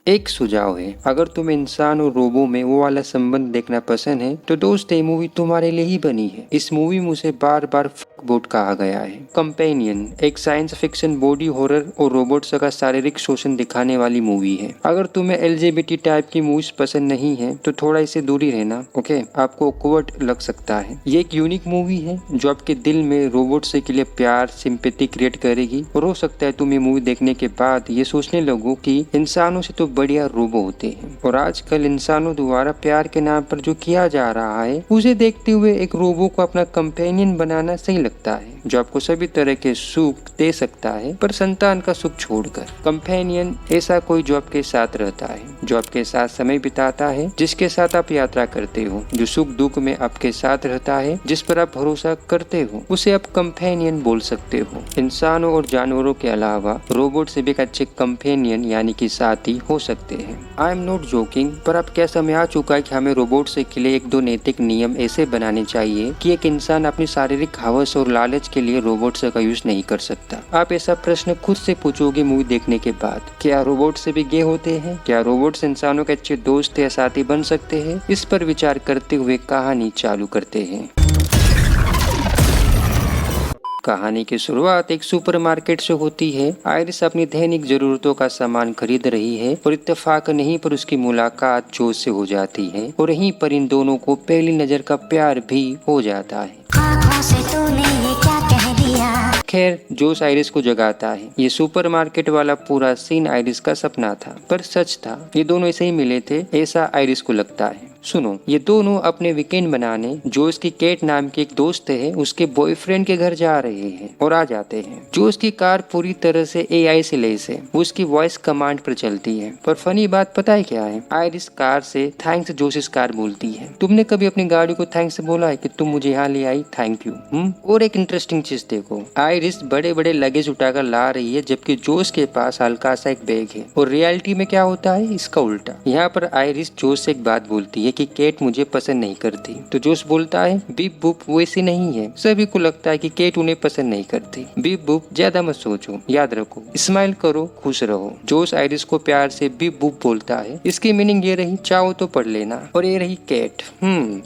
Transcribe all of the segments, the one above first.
एक सुझाव है, अगर तुम्हें इंसान और रोबो में वो वाला संबंध देखना पसंद है तो दोस्त ये मूवी तुम्हारे लिए ही बनी है। इस मूवी में उसे बार बार बोट कहा गया है। कंपेनियन एक साइंस फिक्शन बॉडी हॉरर और रोबोट्स का शारीरिक शोषण दिखाने वाली मूवी है। अगर तुम्हें एलजीबीटी टाइप की मूवीज पसंद नहीं है तो थोड़ा इसे दूरी रहना, ओके? आपको ऑकवर्ड लग सकता है। ये एक यूनिक मूवी है जो आपके दिल में रोबोट्स के लिए प्यार सिंपैथी क्रिएट करेगी और हो सकता है तुम ये मूवी देखने के बाद ये सोचने लगो कि इंसानों से तो बढ़िया रोबो होते हैं। और आजकल इंसानों द्वारा प्यार के नाम पर जो किया जा रहा है उसे देखते हुए एक रोबो को अपना कंपेनियन बनाना सही लगता है, जो आपको सभी तरह के सुख दे सकता है पर संतान का सुख छोड़कर। कंपेनियन ऐसा कोई जो आपके साथ रहता है, जो आपके साथ समय बिताता है, जिसके साथ आप यात्रा करते हो, जो सुख दुख में आपके साथ रहता है, जिस पर आप भरोसा करते हो, उसे आप कंपेनियन बोल सकते हो। इंसानों और जानवरों के अलावा रोबोट से भी एक अच्छे कंपेनियन यानी कि साथी हो सकते हैं। आई एम नॉट जोकिंग, पर अब क्या समय आ चुका है कि हमें रोबोट से के लिए एक दो नैतिक नियम ऐसे बनाने चाहिए कि एक इंसान अपनी शारीरिक हवस और लालच के लिए रोबोट का यूज नहीं कर सकता। आप ऐसा प्रश्न खुद से पूछोगे मूवी देखने के बाद, क्या रोबोट से भी गे होते हैं? क्या रोबोट्स इंसानों के अच्छे दोस्त या साथी बन सकते हैं? इस पर विचार करते हुए कहानी चालू करते हैं। कहानी की शुरुआत एक सुपरमार्केट से होती है। आयरिस अपनी दैनिक जरूरतों का सामान खरीद रही है और इत्तेफाक नहीं पर उसकी मुलाकात जोश से हो जाती है और यहीं पर इन दोनों को पहली नजर का प्यार भी हो जाता है। से तूने ये क्या कह दिया? खैर, जोश आयरिस को जगाता है। ये सुपरमार्केट वाला पूरा सीन आयरिस का सपना था, पर सच था। ये दोनों ऐसे ही मिले थे, ऐसा आयरिस को लगता है। सुनो, ये दोनों अपने वीकेंड मनाने जो उसकी केट नाम की एक दोस्त है उसके बॉयफ्रेंड के घर जा रहे हैं और आ जाते हैं। जो उसकी कार पूरी तरह से एआई से लेस है, उसकी वॉइस कमांड पर चलती है। पर फनी बात पता है क्या है? आयरिस कार से थैंक्स जोशिस कार बोलती है। तुमने कभी अपनी गाड़ी को थैंक्स से बोला है कि तुम मुझे यहाँ ले आई, थैंक यू? और एक इंटरेस्टिंग चीज देखो, आयरिस बड़े बड़े लगेज उठाकर ला रही है जबकि जोश के पास हल्का सा एक बैग है। और रियलिटी में क्या होता है इसका उल्टा। यहाँ पर आयरिस जोश से एक बात बोलती है कि केट मुझे पसंद नहीं करती, तो जोश बोलता है बीप बुप वैसी नहीं है। सभी को लगता है कि केट उन्हें पसंद नहीं करती। बीप बुप ज्यादा मत सोचो, याद रखो, स्माइल करो, खुश रहो। जोश आयरिस को प्यार से बीप बुप बोलता है। इसकी मीनिंग ये रही, चाहो तो पढ़ लेना। और ये रही केट,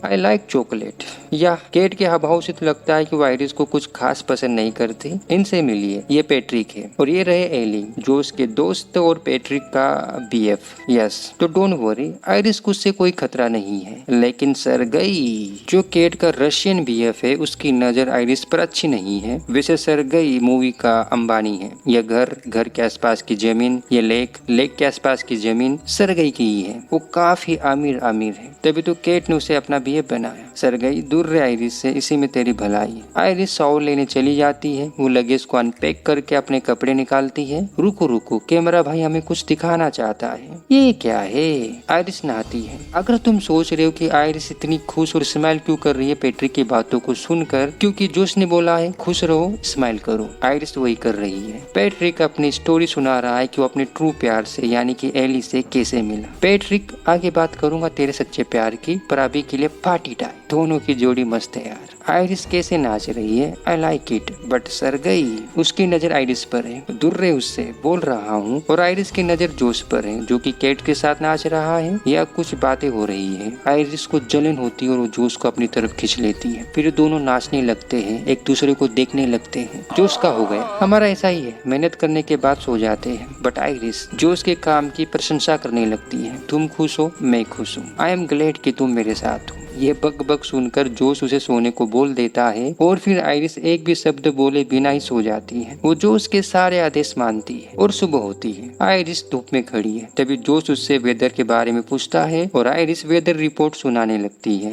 आई लाइक चॉकलेट। या केट के हवाओं से तो लगता है कि वो आयरिस को कुछ खास पसंद नहीं करती। इनसे मिलिए, ये पैट्रिक है और ये रहे एली, जोश के दोस्त और पैट्रिक का बीएफ। यस, तो डोंट वरी, आयरिस को उससे कोई खतरा नहीं है। लेकिन सरगई जो केट का रशियन बीएफ है, उसकी नजर आयरिस पर अच्छी नहीं है। वैसे सरगई मूवी का अंबानी है। यह घर के आसपास की जमीन, ये लेक के आसपास की जमीन सरगई की ही है। वो काफी अमीर है, तभी तो केट ने उसे अपना बीएफ बनाया। सरगई दूर रहे आयरिस से, इसी में तेरी भलाई। आयरिस शॉवर लेने चली जाती है। वो लगेज को अनपैक करके अपने कपड़े निकालती है। रुको, कैमरा भाई हमें कुछ दिखाना चाहता है। ये क्या है? आयरिस नहाती है। अगर तुम सोच रहे हो कि आयरिस इतनी खुश और स्माइल क्यों कर रही है पैट्रिक की बातों को सुनकर, क्योंकि जोश ने बोला है खुश रहो, स्माइल करो। आयरिस वही कर रही है। पैट्रिक अपनी स्टोरी सुना रहा है कि वो अपने ट्रू प्यार से यानी कि एली से कैसे मिला। पैट्रिक, आगे बात करूंगा तेरे सच्चे प्यार की, पर अभी के लिए पार्टी टाइम। दोनों की जोड़ी मस्त है यार। आयरिस कैसे नाच रही है, I like it. But Sergei, उसकी नजर आयरिस पर है, दूर रहे उससे, बोल रहा हूँ। और आयरिस की नजर जोश पर है जो कि केट के साथ नाच रहा है। या कुछ बातें हो रही है। आयरिस को जलन होती है और वो जोश को अपनी तरफ खींच लेती है। फिर दोनों नाचने लगते हैं, एक दूसरे को देखने लगते हैं। जोश का हो गया, हमारा ऐसा ही है, मेहनत करने के बाद सो जाते हैं। बट आयरिस जोश के काम की प्रशंसा करने लगती है। तुम खुश हो, मैं खुश हूँ, आई एम ग्लैड कि तुम मेरे साथ हो। ये बक सुनकर जोश उसे सोने को बोल देता है और फिर आयरिस एक भी शब्द बोले बिना ही सो जाती है। वो जोश के सारे आदेश मानती है और सुबह होती है। आयरिस धूप में खड़ी है। तभी जोश उससे वेदर के बारे में पूछता है और आयरिस वेदर रिपोर्ट सुनाने लगती है।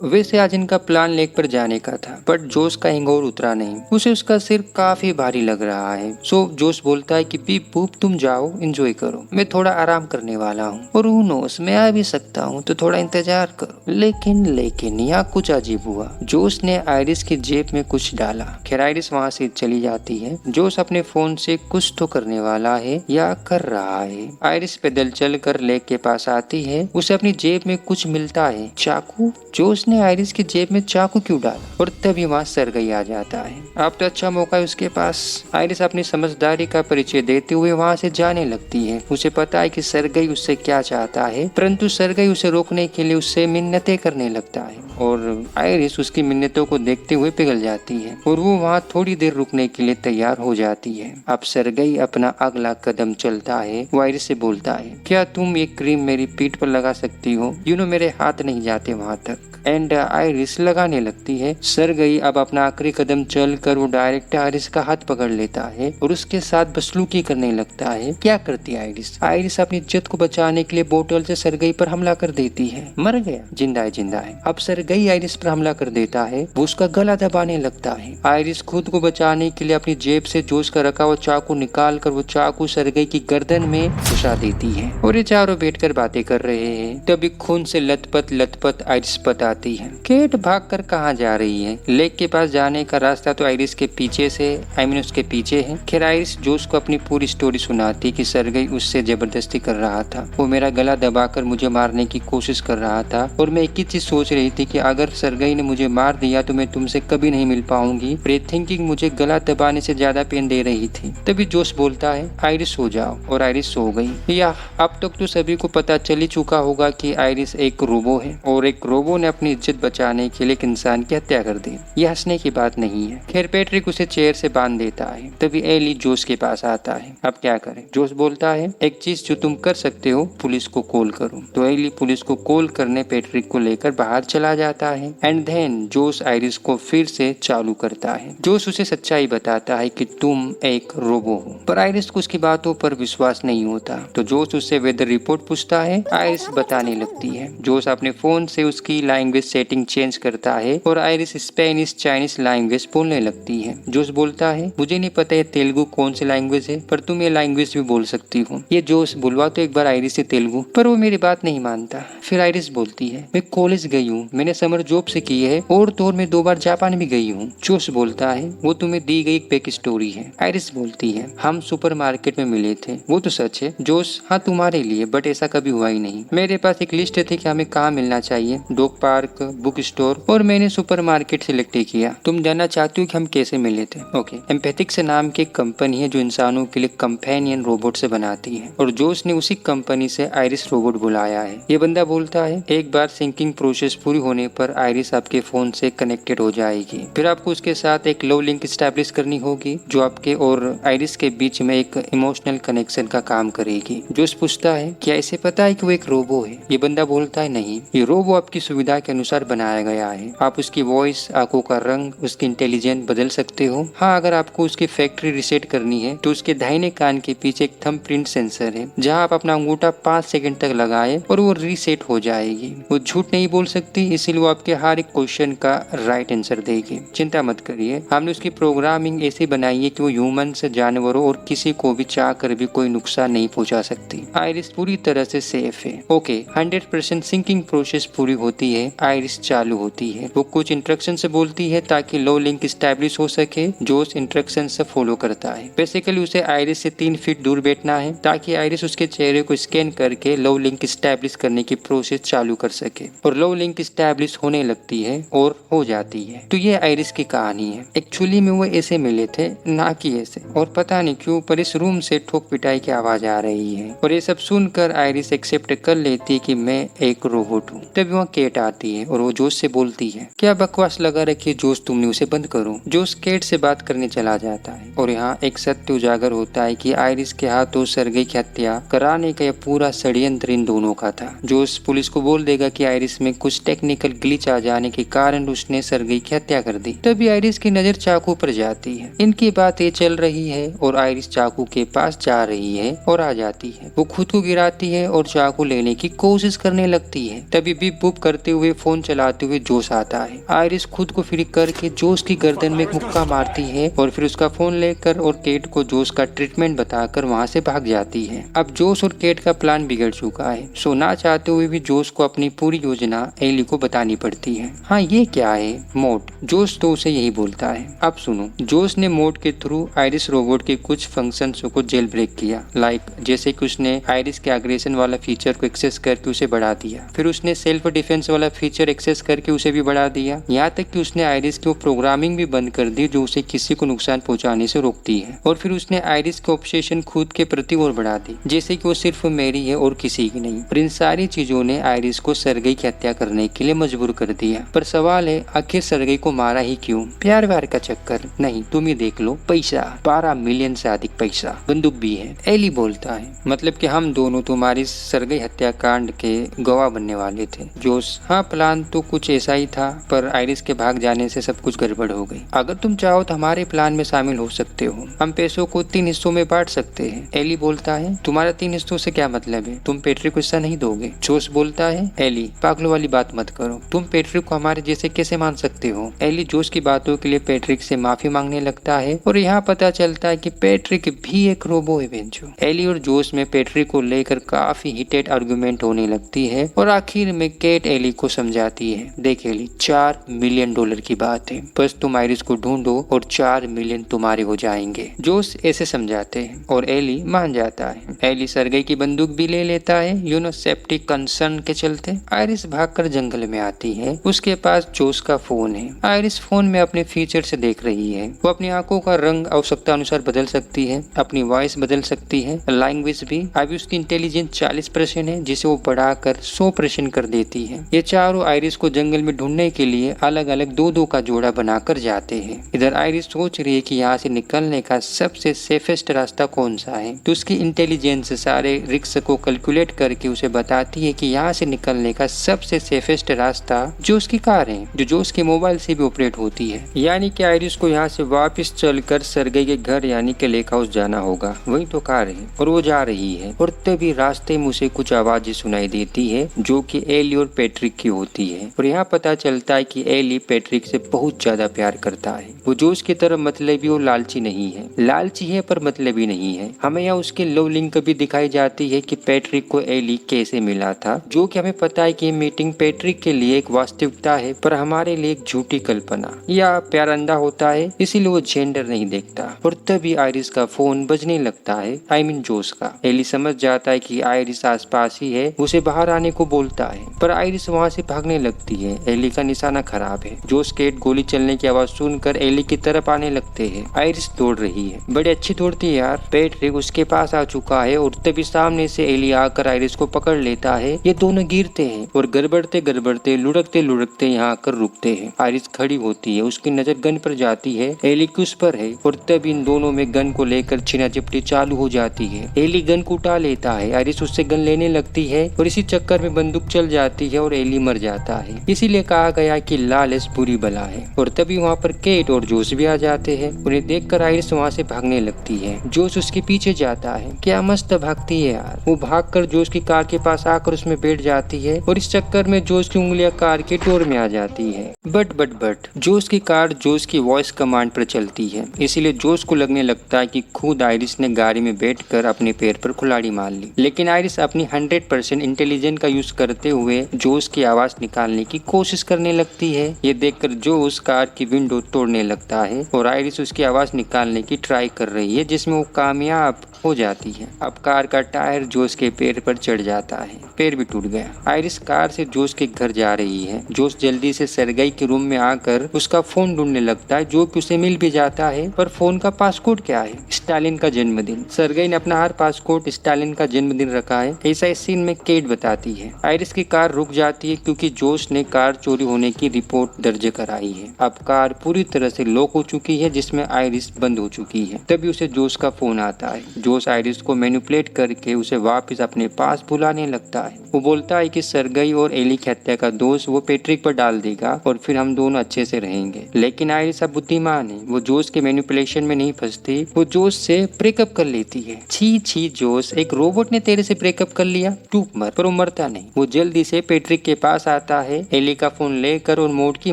वैसे आज इनका प्लान लेक पर जाने का था, बट जोश का हैंगओवर उतरा नहीं। उसे उसका सिर काफी भारी लग रहा है। सो जोश बोलता है कि बीप बूप तुम जाओ, एंजॉय करो, मैं थोड़ा आराम करने वाला हूँ और मैं आ भी सकता हूँ, तो थोड़ा इंतजार करो। लेकिन यहाँ कुछ अजीब हुआ। जोश ने आयरिस की जेब में कुछ डाला। खैर आयरिस वहाँ से चली जाती है। जोश अपने फोन से कुछ तो करने वाला है या कर रहा है। आयरिस पैदल चल कर लेक के पास आती है उसे अपनी जेब में कुछ मिलता है। चाकू? जोश ने आयरिस की जेब में चाकू क्यों डाला? और तभी वहाँ सरगई आ जाता है। अब तो अच्छा मौका है उसके पास। आयरिस अपनी समझदारी का परिचय देते हुए वहाँ से जाने लगती है। उसे पता है कि सरगई उससे क्या चाहता है, परंतु सरगई उसे रोकने के लिए उससे मिन्नतें करने लगता है और आयरिस उसकी मिन्नतों को देखते हुए पिघल जाती है और वो वहाँ थोड़ी देर रुकने के लिए तैयार हो जाती है। अब सरगई अपना अगला कदम चलता है। वो आयरिस से बोलता है, क्या तुम ये क्रीम मेरी पीठ पर लगा सकती हो? मेरे हाथ नहीं जाते वहाँ तक। एंड आयरिस लगाने लगती है। सरगई अब अपना आखिरी कदम चल कर वो डायरेक्ट आयरिस का हाथ पकड़ लेता है और उसके साथ बसलूकी करने लगता है। क्या करती है आयरिस? आयरिस अपनी इज्जत को बचाने के लिए बोतल से सरगई पर हमला कर देती है। मर गया? जिंदा है, जिंदा है। अब सरगई आयरिस पर हमला कर देता है। वो उसका गला दबाने लगता है। आयरिस खुद को बचाने के लिए अपनी जेब से जोश का रखा हुआ चाकू निकाल कर वो चाकू सरगई की गर्दन में घुसा देती है और ये चारों बैठकर बातें कर रहे हैं। तभी खून से लथपथ आयरिस बताती है। केट भागकर कहाँ जा रही है? लेक के पास जाने का रास्ता तो आयरिस के पीछे से उसके पीछे है। खैर आयरिस जोश को अपनी पूरी स्टोरी सुनाती कि सरगई उससे जबरदस्ती कर रहा था। वो मेरा गला दबाकर मुझे मारने की कोशिश कर रहा था और मैं एक ही चीज सोच रही थी कि अगर सरगई ने मुझे मार दिया तो मैं तुमसे कभी नहीं मिल पाऊंगी। थिंकिंग मुझे गला दबाने से ज्यादा पेन दे रही थी। तभी जोश बोलता है, आयरिस सो जाओ। और आयरिस सो गई। या अब तक तो सभी को पता चल ही चुका होगा कि आयरिस एक रोबो है और एक रोबो ने अपनी इज्जत बचाने के लिए एक इंसान की हत्या कर दी। यह हंसने की बात नहीं है। खैर पैट्रिक उसे चेयर से बांध देता है। तभी एली जोश के पास आता है। अब क्या करें? जोश बोलता है, एक चीज जो तुम कर सकते हो, पुलिस को कॉल करो। तो एली पुलिस को कॉल करने पैट्रिक को लेकर बाहर चला जाता है। एंड देन जोश आयरिस को फिर से चालू करता है। जोश उसे सच्चाई बताता है कि तुम एक रोबो हो, पर आयरिस को उसकी बातों पर विश्वास नहीं होता। तो जोश उससे वेदर रिपोर्ट पूछता है। आयरिस बताने लगती है। जोश अपने फोन से उसकी लैंग्वेज सेटिंग चेंज करता है और आयरिस स्पेनिश चाइनीस लैंग्वेज बोलने लगती है। जोश बोलता है, मुझे नहीं पता ये तेलुगु कौन सी लैंग्वेज है, पर तुम ये लैंग्वेज भी बोल सकती हो। ये जोश बुलवा तो एक बार आयरिस से तेलुगु, पर वो मेरी बात नहीं मानता। फिर आयरिस बोलती है, मैं कॉलेज गई हूँ, मैंने समर जॉब से की है और तो और मैं 2 बार जापान भी गई हूँ। जोश बोलता है, वो तुम्हें दी गई एक फेक स्टोरी है। आयरिस बोलती है, हम सुपरमार्केट में मिले थे। वो तो सच है। जोश, हाँ तुम्हारे लिए, बट ऐसा कभी हुआ ही नहीं। मेरे पास एक लिस्ट थी कि हमें कहाँ मिलना चाहिए, डॉग पार्क, बुक स्टोर, और मैंने सुपरमार्केट सिलेक्ट किया। तुम जानना चाहती हो कि हम कैसे मिले थे? ओके। एम्पैथिक्स नाम की एक कंपनी है जो इंसानों के लिए कंपेनियन रोबोट से बनाती है और जोश ने उसी कंपनी से आयरिस रोबोट बुलाया है। ये बंदा बोलता है, एक बार सिंकिंग प्रोसेस पूरी होने पर आयरिस आपके फोन से कनेक्टेड हो जाएगी। फिर आपको उसके साथ एक लव लिंक स्टैब्लिश करनी होगी जो आपके और आयरिस के बीच में एक इमोशनल कनेक्शन का काम करेगी। जोश पूछता है, क्या इसे पता है कि वो एक रोबो है? ये बंदा बोलता है, नहीं, ये रोबो आपकी सुविधा के अनुसार बनाया गया है। आप उसकी वॉइस, आंखों का रंग, उसकी इंटेलिजेंस बदल सकते हो। हाँ, अगर आपको उसकी फैक्ट्री रीसेट करनी है तो उसके दाहिने कान के पीछे एक थंब प्रिंट सेंसर है जहाँ आप अपना अंगूठा 5 सेकंड तक लगाए और वो रीसेट हो जाएगी। वो झूठ नहीं बोल सकती, इसीलिए वो आपके हर एक क्वेश्चन का राइट आंसर देगी। चिंता मत करिए, हमने उसकी प्रोग्रामिंग ऐसी बनाई है कि वो ह्यूमन से जानवरों और किसी को भी चाह कर भी कोई नुकसान नहीं पहुंचा सकती। आयरिस पूरी तरह से सेफ है। ओके, 100% सिंकिंग प्रोसेस पूरी होती है। आयरिस चालू होती है। वो कुछ इंस्ट्रक्शन से बोलती है ताकि लो लिंक स्टैब्लिश हो सके। जोश इंस्ट्रक्शन से फॉलो करता है। बेसिकली उसे आयरिस से 3 फीट दूर बैठना है ताकि आयरिस उसके चेहरे को स्कैन करके लो लिंक स्टैब्लिश करने की प्रोसेस चालू कर सके और लो लिंक स्टैब्लिश होने लगती है और हो जाती है। तो ये आयरिस की कहानी है। एक्चुअली में वो ऐसे मिले थे, ना कि ऐसे, और पता नहीं क्यों पर इस रूम से ठोक पिटाई की आवाज आ रही है और ये सब सुनकर आयरिस एक्सेप्ट कर लेती है कि मैं एक रोबोट हूँ। तभी वहाँ केट आती है और वो जोश से बोलती है, क्या बकवास लगा रखी है जोश, तुमने उसे बंद करो। जोश केट से बात करने चला जाता है और यहाँ एक सत्य उजागर होता है कि आयरिस के हाथों सरगई की हत्या कराने का यह पूरा षड्यंत्र इन दोनों का था। जोश पुलिस को बोल देगा कि आयरिस में कुछ टेक्निकल ग्लिच आ जाने के कारण उसने सरगई की हत्या कर दी। तभी आयरिस की नजर चाकू पर जाती है। इनकी बातें चल रही है और आयरिस चाकू के पास जा रही है और आ जाती है। वो खुद को गिराती है और चाकू लेने की कोशिश करने लगती है। तभी बिप बुप करते हुए फोन चलाते हुए जोश आता है। आयरिस खुद को फ्री करके जोश की गर्दन में एक मुक्का मारती है और फिर उसका फोन लेकर और केट को जोश का ट्रीटमेंट बताकर वहाँ से भाग जाती है। अब जोश और केट का प्लान बिगड़ चुका है। सो ना चाहते हुए भी जोश को अपनी पूरी योजना एली को बतानी पड़ती है। हाँ, ये क्या है? मोड। जोश तो उसे यही बोलता है। अब सुनो, जोश ने मोड के थ्रू आयरिस रोबोट के कुछ फंक्शंस को जेल ब्रेक किया। लाइक जैसे कि उसने आयरिस के एग्रेशन वाला फीचर को एक्सेस एक्सेस करके उसे बढ़ा दिया। फिर उसने सेल्फ डिफेंस वाला फीचर एक्सेस करके उसे भी बढ़ा दिया। यहाँ तक कि उसने आयरिस की वो प्रोग्रामिंग भी बंद कर दी जो उसे किसी को नुकसान पहुंचाने से रोकती है। और फिर उसने आयरिस की ऑब्सेशन खुद के प्रति और बढ़ा दी, जैसे कि वो सिर्फ मेरी है और किसी की नहीं। और इन सारी चीजों ने आयरिस को सरगई की हत्या करने के लिए मजबूर कर दिया। पर सवाल है, आखिर सरगई को मारा ही क्यों? प्यार व्यार का चक्कर? नहीं, तुम ही देख लो, पैसा, 12 मिलियन से अधिक पैसा, बंदूक भी है। एली बोलता है, मतलब कि हम दोनों तुम्हारी सरगई हत्याकांड के गवाह बनने वाले थे। जोश, हाँ प्लान तो कुछ ऐसा ही था, पर आयरिस के भाग जाने से सब कुछ गड़बड़ हो गई। अगर तुम चाहो तो हमारे प्लान में शामिल हो सकते हो, हम पैसों को 3 हिस्सों में बांट सकते हैं। एली बोलता है, तुम्हारा 3 हिस्सों से क्या मतलब है? तुम पेट्रिक को हिस्सा नहीं दोगे? जोश बोलता है, एली पागलों वाली बात मत करो, तुम पेट्रिक को हमारे जैसे कैसे मान सकते हो? एली जोश की बातों के लिए पेट्रिक से माफी मांगने लगता है और यहाँ पता चलता है कि पेट्रिक भी एक रोबो है बेंचो। एली और जोश में पेट्रिक को लेकर काफी हीटेड आर्गुमेंट होने लगती है और आखिर में केट एली को समझाती है, देख एली, $4 मिलियन की बात है, बस तुम आयरिस को ढूंढो और 4 मिलियन तुम्हारे हो जाएंगे। जोश ऐसे समझाते हैं और एली मान जाता है। एली सरगई की बंदूक भी ले लेता है, सेफ्टी कंसर्न के चलते। आयरिस भागकर जंगल में आती है, उसके पास जोश का फोन है। आयरिस फोन में अपने फीचर से देख रही है, वो अपनी आंखों का रंग आवश्यकता अनुसार बदल सकती है, अपनी वॉइस बदल सकती है, लैंग्वेज भी। अभी उसकी इंटेलिजेंस 40% है, जिसे वो बढ़ाकर 100% कर देती है। ये चारों आयरिस को जंगल में ढूंढने के लिए अलग अलग दो का जोड़ा बनाकर जाते हैं। इधर आयरिस सोच रही है कि यहाँ से निकलने का सबसे सेफेस्ट रास्ता कौन सा है, तो उसकी इंटेलिजेंस सारे रिस्क को कैलकुलेट करके उसे बताती है कि यहाँ से निकलने का सबसे सेफेस्ट रास्ता जोश की कार है, जो जोश के मोबाइल से भी ऑपरेट होती है। यानी कि आयरिस को यहाँ से वापस चलकर सरगई के घर यानी कि लेक हाउस जाना होगा, वही तो कार है। और वो जा रही है और तभी रास्ते में उसे कुछ आवाजें सुनाई देती है जो कि एली और पेट्रिक की होती है। और यहाँ पता चलता है कि एली पेट्रिक से बहुत ज्यादा प्यार करता है। वो जोश की तरह मतलबी और लालची नहीं है, लालची है पर मतलबी नहीं है। हमें यहाँ उसके लव लिंक भी दिखाई जाती है कि पेट्रिक को एली कैसे मिला था, जो कि हमें पता है कि मीटिंग पेट्रिक के लिए एक वास्तविकता है पर हमारे लिए एक झूठी कल्पना या प्यार अंधा होता है, इसीलिए वो जेंडर नहीं देखता। और तभी आयरिस का फोन बजने लगता है, आई मीन जोश का। एली समझ जाता है कि आयरिस आसपास ही है, उसे बाहर आने को बोलता है, पर आयरिस वहाँ से भागने लगती है। एली का निशाना खराब है। जोश केट गोली चलने की आवाज सुनकर एली की तरफ आने लगते हैं। आयरिस दौड़ रही है, बड़ी अच्छी दौड़ती है यार। पेट्रिक उसके पास आ चुका है और तभी सामने से एली आकर आयरिस को पकड़ लेता है। ये दोनों गिरते हैं और गड़बड़ते लुढ़कते यहाँ आकर रुकते हैं। आयरिस खड़ी होती है, उसकी नजर गन पर जाती है, एली की उस पर है और तब इन दोनों में गन को लेकर छीना झपटी चालू हो जाती है। एली गन को उठा लेता है, आयरिस उससे गन लेने लगती है और इसी चक्कर में बंदूक चल जाती है और एली मर जाता है। इसीलिए कहा गया कि लालच बुरी बला है। और तभी वहाँ पर केट और जोश भी आ जाते हैं। उन्हें देखकर आयरिस वहाँ से भागने लगती है। जोश उसके पीछे जाता है, क्या मस्त भागती है यार। वो भागकर जोश की कार के पास आकर उसमें बैठ जाती है और इस चक्कर में जोश की उंगलियां कार के डोर में आ जाती है। बट जोश की कार जोश की वॉइस कमांड पर चलती है, इसीलिए जोश को लगने लगता है कि खुद आयरिस ने गाड़ी में बैठकर अपने पैर पर कुल्हाड़ी मार ली। लेकिन आयरिस अपनी 100% इंटेलिजेंस का यूज करते हुए जोश की आवाज निकालने की कोशिश करने लगती है। ये देखकर जोश कार की विंडो तोड़ने लगता है और आयरिस उसकी आवाज निकालने की ट्राई कर रही है, जिसमें वो कामयाब हो जाती है। अब कार का टायर जोश के पैर पर चढ़ जाता है, पैर भी टूट गया। आयरिस कार से जोश के घर जा रही है। जोश जल्दी से सरगई के रूम में आकर उसका फोन ढूंढने लगता है, जो कि उसे मिल भी जाता है। पर फोन का पासकोड क्या है? स्टालिन का जन्मदिन। सरगई ने अपना हर पासकोड स्टालिन का जन्मदिन रखा है, ऐसा इस सीन में केट बताती है। आयरिस की कार रुक जाती है क्योंकि जोश ने कार चोरी होने की रिपोर्ट दर्ज कराई है। अब कार पूरी तरह से लॉक हो चुकी है, जिसमें आयरिस बंद हो चुकी है। तभी उसे जोश का फोन आता है। जोश आयरिस को मैनिपुलेट करके उसे वापस अपने पास बुलाने लगता है। वो बोलता है कि सरगई और एली की हत्या का दोष वो पेट्रिक पर डाल देगा और फिर हम दोनों अच्छे से रहेंगे। लेकिन आयरिस अब बुद्धिमान है, वो जोश के मैनिपुलेशन में नहीं फंसती, वो जोश से ब्रेकअप कर लेती है। छी जोश, एक रोबोट ने तेरे से ब्रेकअप कर लिया, टूक मर। पर वो मरता नहीं, वो जल्दी से पेट्रिक के पास आता है एली का फोन लेकर और मोड की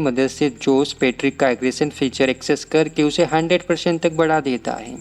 मदद से जोश पेट्रिक का एग्रेशन फीचर एक्सेस करके उसे 100% तक बढ़ा देता है।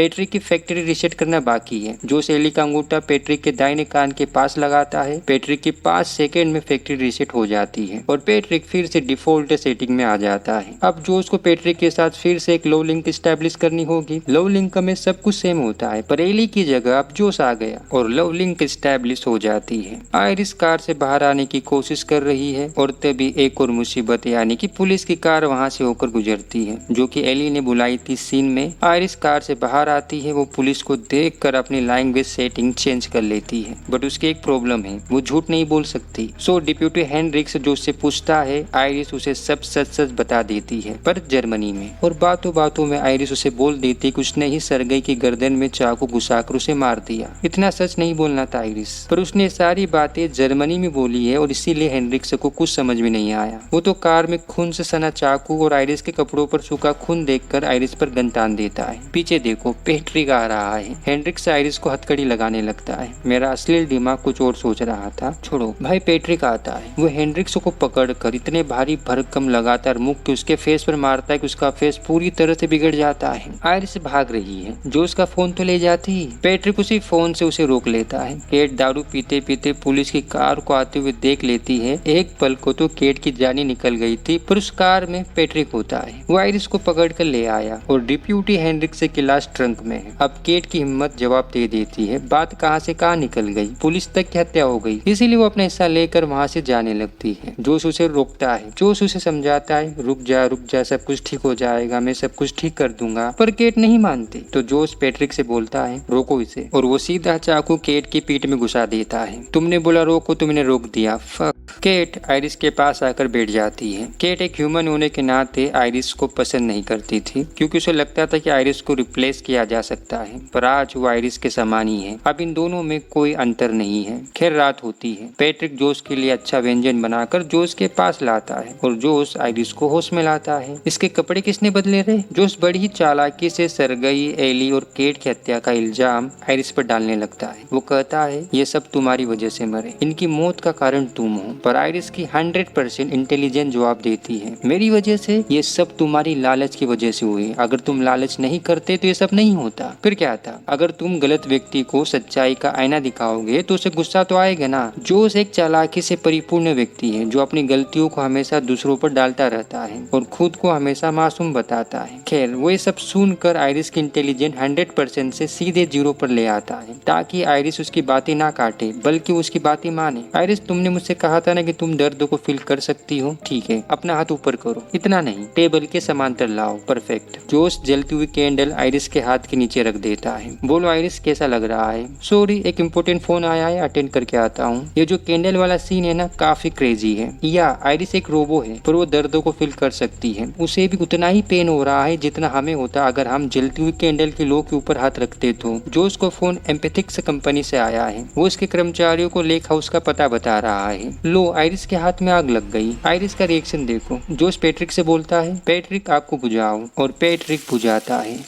पैट्रिक की फैक्ट्री रीसेट करना बाकी है। जोश एली का अंगूठा पैट्रिक के दाहिने कान के पास लगाता है। पैट्रिक की 5 सेकंड में फैक्ट्री रीसेट हो जाती है और पैट्रिक फिर से डिफॉल्ट सेटिंग में आ जाता है। अब जोश को पैट्रिक के साथ फिर से एक लव लिंक स्टैब्लिश करनी होगी। लव लिंक में सब कुछ सेम होता है, पर एली की जगह अब जोश आ गया और लव लिंक स्टैब्लिश हो जाती है। आयरिस कार से बाहर आने की कोशिश कर रही है और तभी एक और मुसीबत यानी कि पुलिस की कार वहां से होकर गुजरती है, जो कि एली ने बुलाई थी सीन में। आयरिस कार से बाहर आती है। वो पुलिस को देखकर अपनी लैंग्वेज सेटिंग चेंज कर लेती है, बट उसकी एक प्रॉब्लम है, वो झूठ नहीं बोल सकती। सो डिप्यूटी हेनरिक्स जो उससे पूछता है, आयरिस उसे सब सच सच बता देती है, पर जर्मनी में। और बातों बातों में आयरिस उसे बोल देती कि उसने ही सरगई की गर्दन में चाकू घुसाकर उसे मार दिया। इतना सच नहीं बोलना था आयरिस, पर उसने सारी बातें जर्मनी में बोली है और इसीलिए हेनरिक्स को कुछ समझ में नहीं आया। वो तो कार में खून से सना चाकू और आयरिस के कपड़ों पर सूखा खून देखकर आयरिस पर गन तान देता है। पीछे देखो, पैट्रिक आ रहा है। हेनरिक्स आयरिस को हथकड़ी लगाने लगता है। मेरा असली दिमाग कुछ और सोच रहा था। छोड़ो भाई, पैट्रिक आता है। वो हेनरिक्स को पकड़कर इतने भारी भरकम लगातार मुक्के उसके फेस पर मारता है कि उसका फेस पूरी तरह से बिगड़ जाता है। आयरिस भाग रही है। जो उसका फोन तो ले जाती, पैट्रिक उसी फोन से उसे रोक लेता है। केट दारू पीते पीते पुलिस की कार को आते हुए देख लेती है। एक पल को तो केट की जानी निकल गई थी, पर उस कार में पैट्रिक होता है। वो आयरिस को पकड़ कर ले आया और डिप्यूटी हेनरिक्स के गिलास ट्रंक में है। अब केट की हिम्मत जवाब दे देती है। बात कहाँ से कहाँ निकल गई, पुलिस तक की हत्या हो गई, इसीलिए वो अपना हिस्सा लेकर वहाँ से जाने लगती है। जोश उसे रोकता है। जोश उसे समझाता है, रुक जा, सब कुछ ठीक हो जाएगा, मैं सब कुछ ठीक कर दूंगा, पर केट नहीं मानती। तो जोश पैट्रिक से बोलता है, रोको इसे, और वो सीधा चाकू केट की पीठ में घुसा देता है। तुमने बोला रोको, तुमने रोक दिया, फक। केट आयरिस के पास आकर बैठ जाती है। केट एक ह्यूमन होने के नाते आयरिस को पसंद नहीं करती थी, क्योंकि उसे लगता था कि आयरिस को रिप्लेस किया जा सकता है, पर आज वो आयरिस के समान ही है। अब इन दोनों में कोई अंतर नहीं है। खैर रात होती है। पैट्रिक जोश के लिए अच्छा व्यंजन बनाकर जोश के पास लाता है और जोश आयरिस को होश में लाता है। इसके कपड़े किसने बदले रहे? जोश बड़ी ही चालाकी से सरगई, एली और केट की हत्या का इल्जाम आयरिस पर डालने लगता है। वो कहता है, ये सब तुम्हारी वजह से मरे, इनकी मौत का कारण तुम हो। पर आयरिस की 100% इंटेलिजेंट जवाब देती है, मेरी वजह से? ये सब तुम्हारी लालच की वजह से हुए। अगर तुम लालच नहीं करते तो ये सब नहीं होता। फिर क्या था? अगर तुम गलत व्यक्ति को सच्चाई का आईना दिखाओगे तो उसे गुस्सा तो आएगा ना। जोश एक चालाकी से परिपूर्ण व्यक्ति है, जो अपनी गलतियों को हमेशा दूसरों पर डालता रहता है और खुद को हमेशा मासूम बताता है। खैर वो ये सब सुनकर आयरिस की इंटेलिजेंस 100% से सीधे 0 पर ले आता है, ताकि आयरिस उसकी बातें ना काटे बल्कि उसकी बातें माने। आयरिस, तुमने मुझसे कहा था ना कि तुम दर्द को फील कर सकती हो, ठीक है, अपना हाथ ऊपर करो। इतना नहीं, टेबल के समांतर लाओ। परफेक्ट। जोश जलती हुई कैंडल आयरिस के हाथ के नीचे रख देता है। बोलो आयरिस, कैसा लग रहा है? सॉरी, एक इम्पोर्टेंट फोन आया है, अटेंड करके आता हूँ। ये जो कैंडल वाला सीन है ना, काफी क्रेजी है। या आयरिस एक रोबो है, पर वो दर्दों को फील कर सकती है। उसे भी उतना ही पेन हो रहा है जितना हमें होता अगर हम जलती हुई कैंडल की लो के ऊपर हाथ रखते तो। जोश को फोन एम्पैथिक्स कंपनी से आया है। वो इसके कर्मचारियों को लेक हाउस का पता बता रहा है। लो, आयरिस के हाथ में आग लग गई। आयरिस का रिएक्शन देखो। जोश पैट्रिक से बोलता है, पैट्रिक आग को बुझाओ, और पैट्रिक बुझाता है।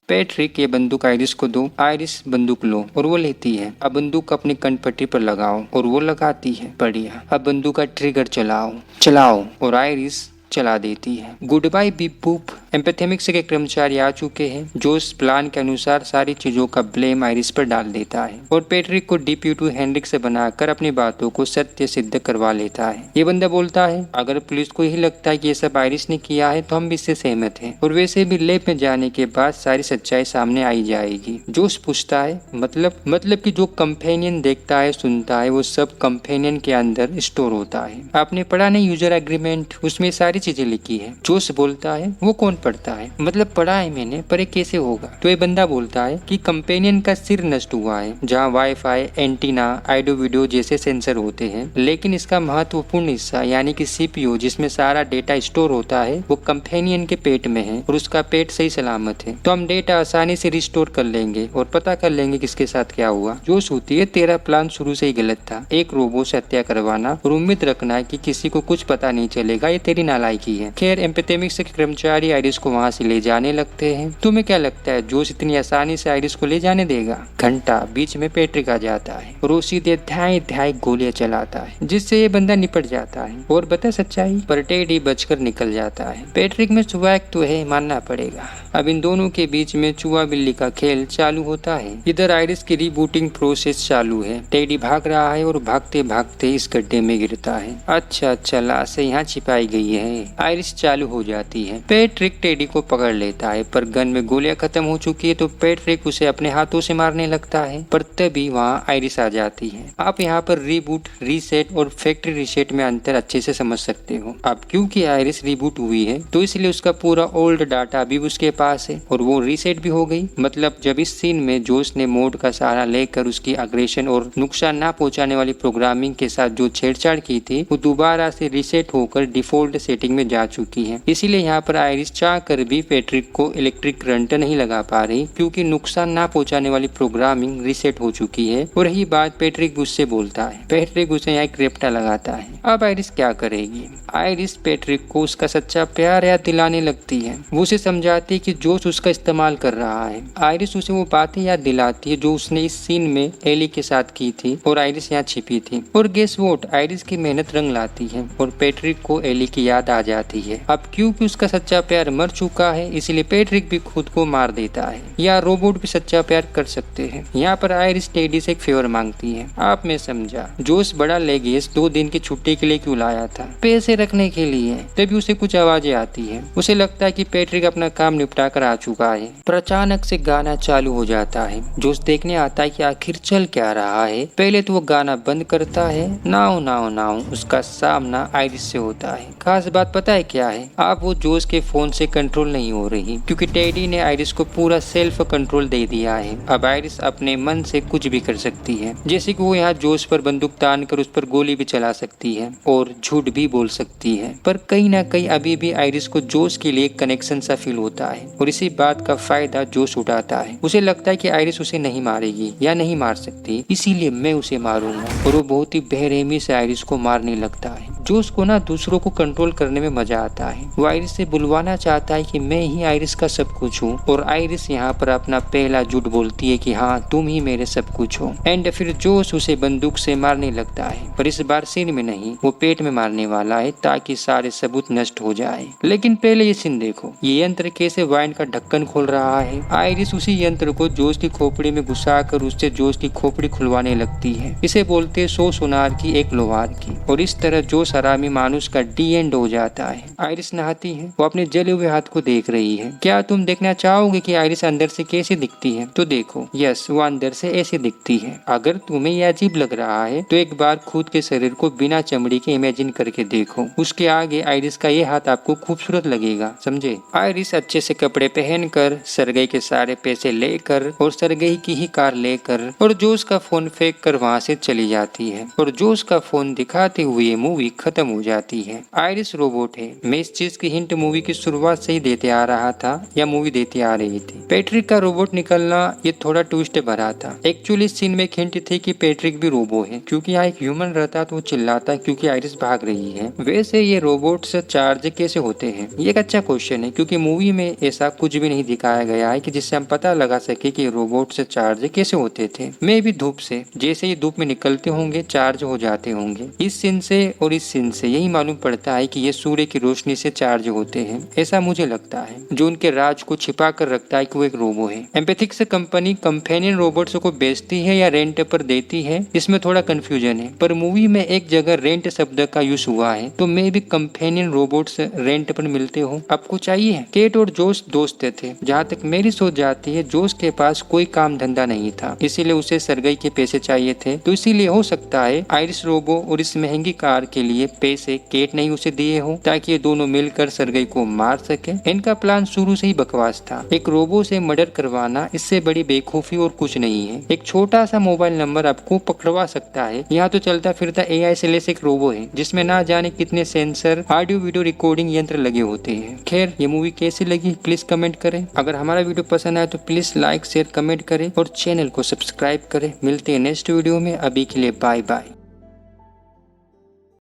पैट्रिक, ये बंदूक आयरिस को दो। आयरिस, बंदूक लो, और वो लेती है। अब बंदूक अपनी कनपट्टी पर लगाओ, और वो लगाती है। बढ़िया। अब बंदूक का ट्रिगर चलाओ, और आयरिस चला देती है। Goodbye beep boop. Empathemics के कर्मचारी आ चुके हैं। जोश प्लान के अनुसार सारी चीजों का ब्लेम आयरिस पर डाल देता है और पैट्रिक को डिप्यूटी हेनरिक्स से बनाकर अपनी बातों को सत्य सिद्ध करवा लेता है। ये बंदा बोलता है, अगर पुलिस को यही लगता है कि ये सब आयरिस ने किया है तो हम भी इससे सहमत हैं, और वैसे भी लैब में जाने के बाद सारी सच्चाई सामने आई जाएगी। जोश पूछता है, मतलब कि जो कंपेनियन देखता है, सुनता है, वो सब कंपेनियन के अंदर स्टोर होता है। आपने पढ़ा नहीं यूजर एग्रीमेंट? उसमें सारी चीजें लिखी है। जोश बोलता है, वो कौन पढ़ता है? मतलब पढ़ा है मैंने, पर ये कैसे होगा? तो ये बंदा बोलता है कि कंपेनियन का सिर नष्ट हुआ है, जहाँ वाईफाई, एंटीना, ऑडियो वीडियो जैसे सेंसर होते हैं, लेकिन इसका महत्वपूर्ण हिस्सा यानी कि सीपीयू, जिसमें सारा डेटा स्टोर होता है, वो कंपेनियन के पेट में है और उसका पेट सही सलामत है। तो हम डेटा आसानी से रिस्टोर कर लेंगे और पता कर लेंगे किसके साथ क्या हुआ। जोश होती है, तेरा प्लान शुरू से ही गलत था, एक रोबो से हत्या करवाना और उम्मीद रखना है कि किसी को कुछ पता नहीं चलेगा, ये तेरी नालायकी है। खैर एम्पैथेमिक्स के कर्मचारी आयरिस को वहाँ से ले जाने लगते हैं। तुम्हें क्या लगता है जोश इतनी आसानी से आयरिस को ले जाने देगा? घंटा बीच में पैट्रिक आ जाता है और वो सीधे ध्याय गोलियां चलाता है, जिससे ये बंदा निपट जाता है। और बता सच्चाई, पर टेडी बचकर निकल जाता है। पैट्रिक में स्वैग तो है, मानना पड़ेगा। अब इन दोनों के बीच में चूहा बिल्ली का खेल चालू होता है। इधर आयरिस की रीबूटिंग प्रोसेस चालू है। टेडी भाग रहा है और भागते भागते इस गड्ढे में गिरता है। अच्छा लाश यहाँ छिपाई गई है। आयरिस चालू हो जाती है। पैट्रिक टेडी को पकड़ लेता है, पर गन में गोलियां खत्म हो चुकी है तो पैट्रिक उसे अपने हाथों से मारने लगता है। पर तभी वहाँ आयरिस आ जाती है। आप यहाँ पर रीबूट, रीसेट और फैक्ट्री रीसेट में अंतर अच्छे से समझ सकते हो। अब क्योंकि आयरिस रीबूट हुई है तो इसलिए उसका पूरा ओल्ड डाटा भी उसके पास है और वो रीसेट भी हो गई। मतलब जब इस सीन में जोश ने मोड का सहारा लेकर उसकी अग्रेशन और नुकसान ना पहुंचाने वाली प्रोग्रामिंग के साथ जो छेड़छाड़ की थी वो दोबारा से रीसेट होकर डिफॉल्ट सेटिंग में जा चुकी है। इसीलिए यहाँ पर आयरिस चाह कर भी पैट्रिक को इलेक्ट्रिक करंट नहीं लगा पा रही, क्योंकि नुकसान ना पहुंचाने वाली प्रोग्रामिंग रीसेट हो चुकी है। और रही बात, पैट्रिक उससे बोलता है। पैट्रिक उसे यहाँ एक रेप्टा लगाता है। अब आयरिस क्या करेगी? आयरिस पैट्रिक को उसका सच्चा प्यार याद दिलाने लगती है। वो उसे समझाती है कि जोश उसका इस्तेमाल कर रहा है। आयरिस उसे वो बातें याद दिलाती है जो उसने इस सीन में एली के साथ की थी और आयरिस यहाँ छिपी थी। और गेस व्हाट, आयरिस की मेहनत रंग लाती है और पैट्रिक को एली की याद आ जाती है। अब क्योंकि उसका सच्चा प्यार मर चुका है इसलिए पैट्रिक भी खुद को मार देता है। या रोबोट भी सच्चा प्यार कर सकते हैं। यहाँ पर आयरिस टेडी से एक फेवर मांगती है। आप में समझा, जोश बड़ा लेगेस 2 दिन की छुट्टी के लिए क्यों लाया था? पैसे रखने के लिए। तभी उसे कुछ आवाजें आती है। उसे लगता है कि पैट्रिक अपना काम निपटा कर आ चुका है। पर अचानक से गाना चालू हो जाता है। जोश देखने आता है कि आखिर चल क्या रहा है। पहले तो वो गाना बंद करता है। नाउ नाउ नाउ उसका सामना आयरिस से होता है। खास बात पता है क्या है? अब वो जोश के फोन से कंट्रोल नहीं हो रही, क्योंकि टेडी ने आयरिस को पूरा सेल्फ कंट्रोल दे दिया है। अब आयरिस अपने मन से कुछ भी कर सकती है। जैसे कि वो यहाँ जोश पर बंदूक तान कर उस पर गोली भी चला सकती है और झूठ भी बोल सकती है। पर कहीं ना कहीं अभी भी आयरिस को जोश के लिए कनेक्शन सा फील होता है और इसी बात का फायदा जोश उठाता है। उसे लगता है कि आयरिस उसे नहीं मारेगी या नहीं मार सकती, इसीलिए मैं उसे मारूंगा। और वो बहुत ही बेरहमी से आयरिस को मारने लगता है। जोश को ना दूसरों को कंट्रोल करने में मजा आता है। वो आयरिस से बुलवाना चाहता है कि मैं ही आयरिस का सब कुछ हूँ। और आयरिस यहाँ पर अपना पहला झूठ बोलती है कि हाँ तुम ही मेरे सब कुछ हो। एंड फिर जोश उसे बंदूक से मारने लगता है, पर इस बार सिर में नहीं, वो पेट में मारने वाला है ताकि सारे सबूत नष्ट हो जाए। लेकिन पहले ये सीन देखो, ये यंत्र कैसे वाइन का ढक्कन खोल रहा है। आयरिस उसी यंत्र को जोश की खोपड़ी में घुसा कर उससे जोश की खोपड़ी खुलवाने लगती है। इसे बोलते 100 सोनार की 1 लोहार की। और इस तरह जोश हरामी मानुस का डी एंड हो जाता है। आयरिस नहाती है। वो अपने जले हुए हाथ को देख रही है। क्या तुम देखना चाहोगे कि आयरिस अंदर से कैसे दिखती है? तो देखो, यस, वो अंदर से ऐसे दिखती है। अगर तुम्हें यह अजीब लग रहा है तो एक बार खुद के शरीर को बिना चमड़ी के इमेजिन करके देखो। उसके आगे आयरिस का ये हाथ आपको खूबसूरत लगेगा, समझे? आयरिस अच्छे से कपड़े पहनकर, सरगई के सारे पैसे लेकर और सरगई की ही कार लेकर और जोश का फोन फेंक कर वहाँ से चली जाती है। और जोश का फोन दिखाते हुए मूवी खत्म हो जाती है। आयरिस रोबोट है। मैं इस चीज की हिंट मूवी की शुरुआत से ही देते आ रहा था या मूवी देती आ रही थी। पैट्रिक का रोबोट निकलना ये थोड़ा ट्विस्ट भरा था। एक्चुअली इस सीन में एक हिंट थी कि पैट्रिक भी रोबो है, क्योंकि यहाँ एक ह्यूमन रहता तो वो चिल्लाता क्योंकि आयरिस भाग रही है। वैसे ये रोबोट्स चार्ज कैसे होते हैं? ये एक अच्छा क्वेश्चन है, क्योंकि मूवी में ऐसा कुछ भी नहीं दिखाया गया है कि जिससे हम पता लगा सके कि रोबोट से चार्ज कैसे होते थे। मे भी धूप से, जैसे ही धूप में निकलते होंगे चार्ज हो जाते होंगे। इस सीन से और इस सीन से यही मालूम पड़ता है कि ये सूर्य की रोशनी से चार्ज होते हैं, ऐसा मुझे लगता है। जो उनके राज को छिपा कर रखता है कि वो एक रोबो है। एम्पैथिक्स कंपनी कंपेनियन रोबोट्स को बेचती है या रेंट पर देती है, इसमें थोड़ा कंफ्यूजन है। पर मूवी में एक जगह रेंट शब्द का यूज हुआ है, तो मे भी कंपेनियन रोबोट्स रेंट पर मिलते हो। आपको चाहिए? केट और जोश दोस्त थे। जहाँ तक मेरी सोच जाती है, जोश के पास कोई काम धंधा नहीं था, इसीलिए उसे सरगई के पैसे चाहिए थे। तो इसीलिए हो सकता है आयरिस रोबो और इस महंगी कार के लिए पैसे केट नहीं उसे दिए हो, ताकि ये दोनों मिलकर सरगई को मार सके। इनका प्लान शुरू से ही बकवास था। एक रोबो से मर्डर करवाना, इससे बड़ी बेवकूफी और कुछ नहीं है। एक छोटा सा मोबाइल नंबर आपको पकड़वा सकता है। यहाँ तो चलता फिरता AI से लेस एक रोबो है, जिसमें ना जाने कितने सेंसर, ऑडियो वीडियो रिकॉर्डिंग यंत्र लगे होते हैं। खैर, ये मूवी कैसी लगी प्लीज कमेंट करें। अगर हमारा वीडियो पसंद आए तो प्लीज लाइक शेयर कमेंट करें और चैनल को सब्सक्राइब करें। मिलते हैं नेक्स्ट वीडियो में। अभी के लिए बाय बाय।